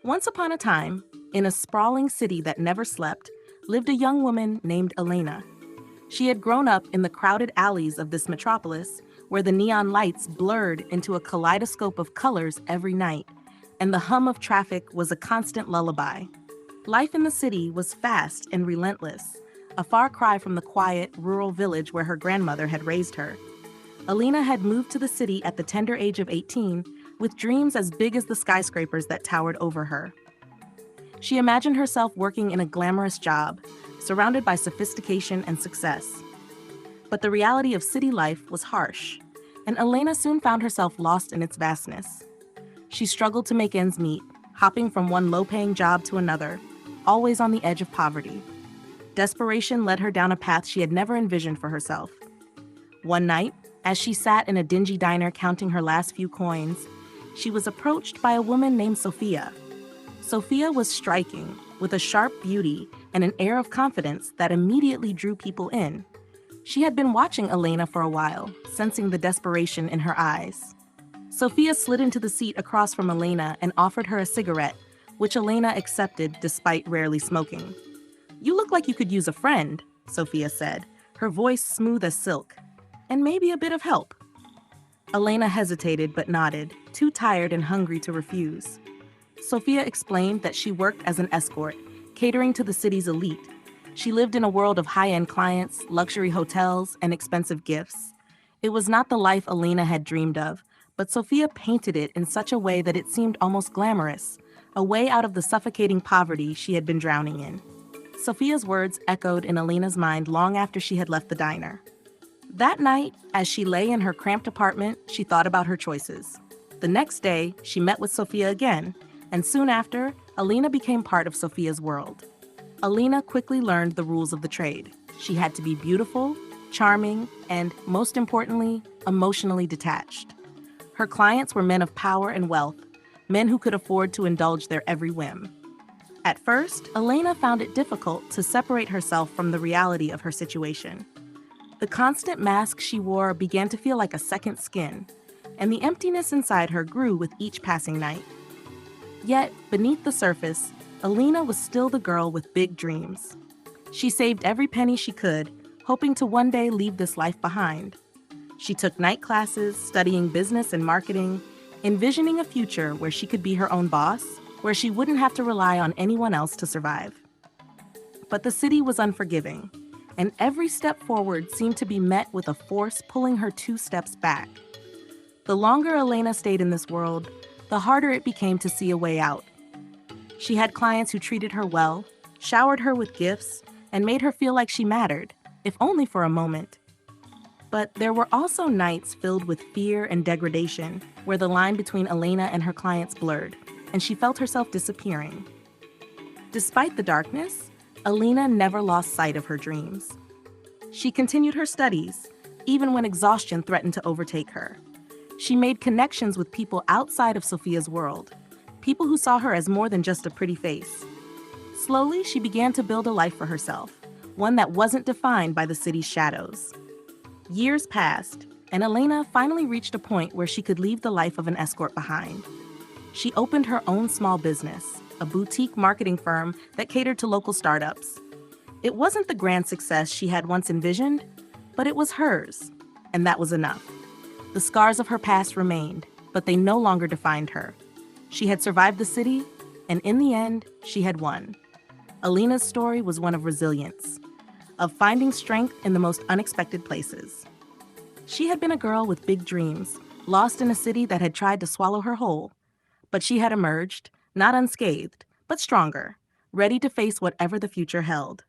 Once upon a time, in a sprawling city that never slept, lived a young woman named Elena. She had grown up in the crowded alleys of this metropolis, where the neon lights blurred into a kaleidoscope of colors every night, and the hum of traffic was a constant lullaby. Life in the city was fast and relentless, a far cry from the quiet, rural village where her grandmother had raised her. Alina had moved to the city at the tender age of 18, with dreams as big as the skyscrapers that towered over her. She imagined herself working in a glamorous job, surrounded by sophistication and success. But the reality of city life was harsh, and Elena soon found herself lost in its vastness. She struggled to make ends meet, hopping from one low-paying job to another, always on the edge of poverty. Desperation led her down a path she had never envisioned for herself. One night, as she sat in a dingy diner counting her last few coins, she was approached by a woman named Sophia. Sophia was striking, with a sharp beauty and an air of confidence that immediately drew people in. She had been watching Elena for a while, sensing the desperation in her eyes. Sophia slid into the seat across from Elena and offered her a cigarette, which Elena accepted despite rarely smoking. "You look like you could use a friend," Sophia said, her voice smooth as silk. "And maybe a bit of help." Elena hesitated but nodded, too tired and hungry to refuse. Sophia explained that she worked as an escort, catering to the city's elite. She lived in a world of high-end clients, luxury hotels, and expensive gifts. It was not the life Elena had dreamed of, but Sophia painted it in such a way that it seemed almost glamorous, a way out of the suffocating poverty she had been drowning in. Sophia's words echoed in Elena's mind long after she had left the diner. That night, as she lay in her cramped apartment, she thought about her choices. The next day, she met with Sophia again, and soon after, Elena became part of Sophia's world. Elena quickly learned the rules of the trade. She had to be beautiful, charming, and, most importantly, emotionally detached. Her clients were men of power and wealth, men who could afford to indulge their every whim. At first, Elena found it difficult to separate herself from the reality of her situation. The constant mask she wore began to feel like a second skin, and the emptiness inside her grew with each passing night. Yet, beneath the surface, Elena was still the girl with big dreams. She saved every penny she could, hoping to one day leave this life behind. She took night classes, studying business and marketing, envisioning a future where she could be her own boss, where she wouldn't have to rely on anyone else to survive. But the city was unforgiving, and every step forward seemed to be met with a force pulling her 2 steps back. The longer Elena stayed in this world, the harder it became to see a way out. She had clients who treated her well, showered her with gifts, and made her feel like she mattered, if only for a moment. But there were also nights filled with fear and degradation, where the line between Elena and her clients blurred, and she felt herself disappearing. Despite the darkness, Elena never lost sight of her dreams. She continued her studies, even when exhaustion threatened to overtake her. She made connections with people outside of Sophia's world, people who saw her as more than just a pretty face. Slowly, she began to build a life for herself, one that wasn't defined by the city's shadows. Years passed, and Elena finally reached a point where she could leave the life of an escort behind. She opened her own small business, a boutique marketing firm that catered to local startups. It wasn't the grand success she had once envisioned, but it was hers, and that was enough. The scars of her past remained, but they no longer defined her. She had survived the city, and in the end, she had won. Elena's story was one of resilience, of finding strength in the most unexpected places. She had been a girl with big dreams, lost in a city that had tried to swallow her whole. But she had emerged, not unscathed, but stronger, ready to face whatever the future held.